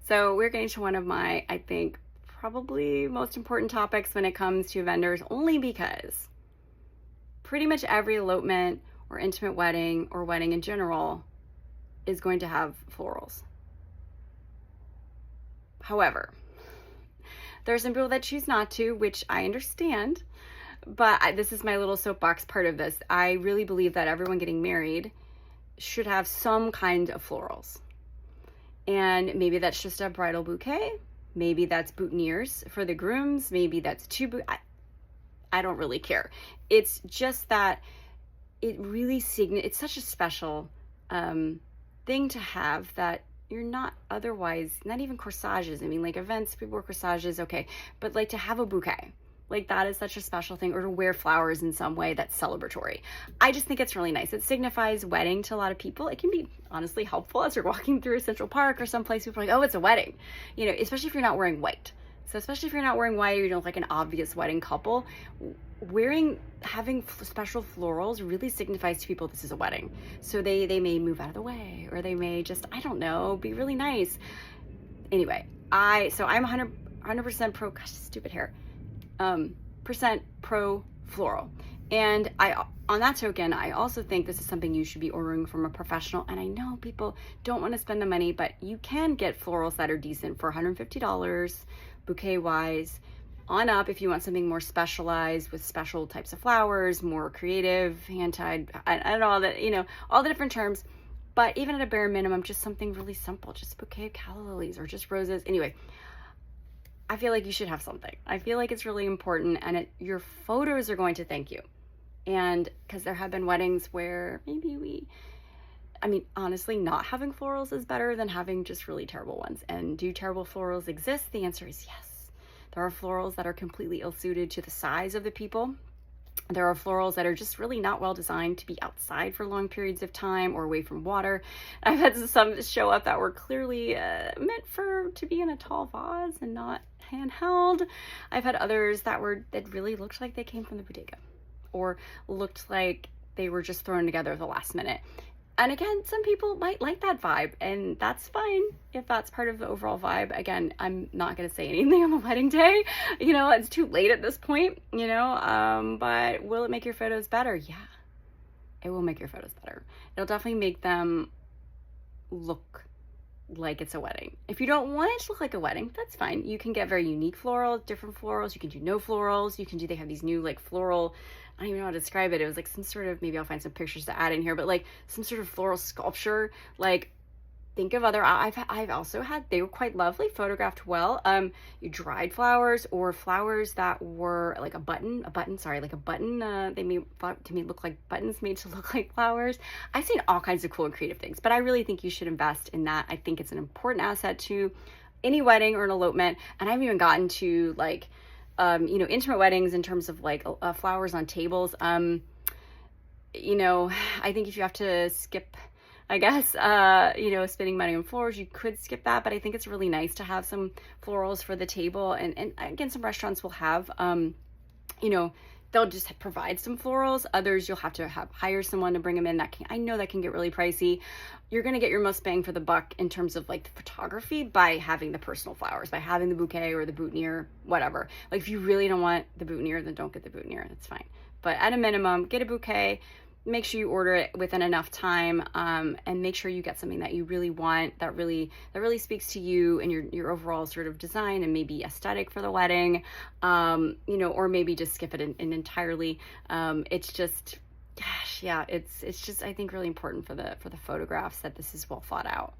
So we're getting to one of my, I think, probably most important topics when it comes to vendors, only because pretty much every elopement or intimate wedding or wedding in general is going to have florals. However, there are some people that choose not to, which I understand, but this is my little soapbox part of this. I really believe that everyone getting married should have some kind of florals. And maybe that's just a bridal bouquet. Maybe that's boutonnières for the grooms. Maybe that's I don't really care. It's just that it really it's such a special thing to have that you're not otherwise, not even corsages. I mean, like events, people wear corsages, okay. But like to have a bouquet, like that is such a special thing, or to wear flowers in some way that's celebratory. I just think it's really nice. It signifies wedding to a lot of people. It can be honestly helpful as you're walking through a Central Park or someplace. People are like, oh, it's a wedding, you know, especially if you're not wearing white. So especially if you're not wearing white or you don't look like an obvious wedding couple, having special florals really signifies to people this is a wedding. So they may move out of the way, or they may just, I don't know, be really nice. Anyway, I'm 100% pro, gosh, stupid hair, percent pro floral. And on that token, I also think this is something you should be ordering from a professional. And I know people don't want to spend the money, but you can get florals that are decent for $150 bouquet wise on up if you want something more specialized with special types of flowers, more creative, hand-tied, and all that, you know, all the different terms. But even at a bare minimum, just something really simple, just a bouquet of calla lilies or just roses. Anyway, I feel like you should have something. I feel like it's really important, and your photos are going to thank you. And because there have been weddings where maybe honestly, not having florals is better than having just really terrible ones. And do terrible florals exist? The answer is yes. There are florals that are completely ill-suited to the size of the people. There are florals that are just really not well designed to be outside for long periods of time or away from water. I've had some show up that were clearly meant to be in a tall vase and not handheld. I've had others that really looked like they came from the bodega, or looked like they were just thrown together at the last minute. And again, some people might like that vibe, and that's fine if that's part of the overall vibe. Again, I'm not going to say anything on the wedding day. You know, it's too late at this point, you know, but will it make your photos better? Yeah, it will make your photos better. It'll definitely make them look like it's a wedding. If you don't want it to look like a wedding, that's fine. You can get very unique florals, different florals. You can do no florals. They have these new like floral, I don't even know how to describe it. It was like some sort of, maybe I'll find some pictures to add in here, but like some sort of floral sculpture. Like think of other, I've also had, they were quite lovely, photographed well. You dried flowers, or flowers that were like a button, they made to me look like buttons made to look like flowers. I've seen all kinds of cool and creative things, but I really think you should invest in that. I think it's an important asset to any wedding or an elopement. And I've even gotten to like, you know, intimate weddings in terms of like flowers on tables. You know, I think if you have to skip, I guess, you know, spending money on flowers, you could skip that, but I think it's really nice to have some florals for the table. And again, some restaurants will have, you know, they'll just provide some florals. Others, you'll have to hire someone to bring them in. I know that can get really pricey. You're going to get your most bang for the buck in terms of like the photography by having the personal flowers, by having the bouquet or the boutonniere, whatever. Like if you really don't want the boutonniere, then don't get the boutonniere. That's fine. But at a minimum, get a bouquet. Make sure you order it within enough time, and make sure you get something that you really want, that really speaks to you and your overall sort of design and maybe aesthetic for the wedding, you know, or maybe just skip it in entirely. It's just, gosh, yeah, it's just, I think, really important for the photographs that this is well thought out.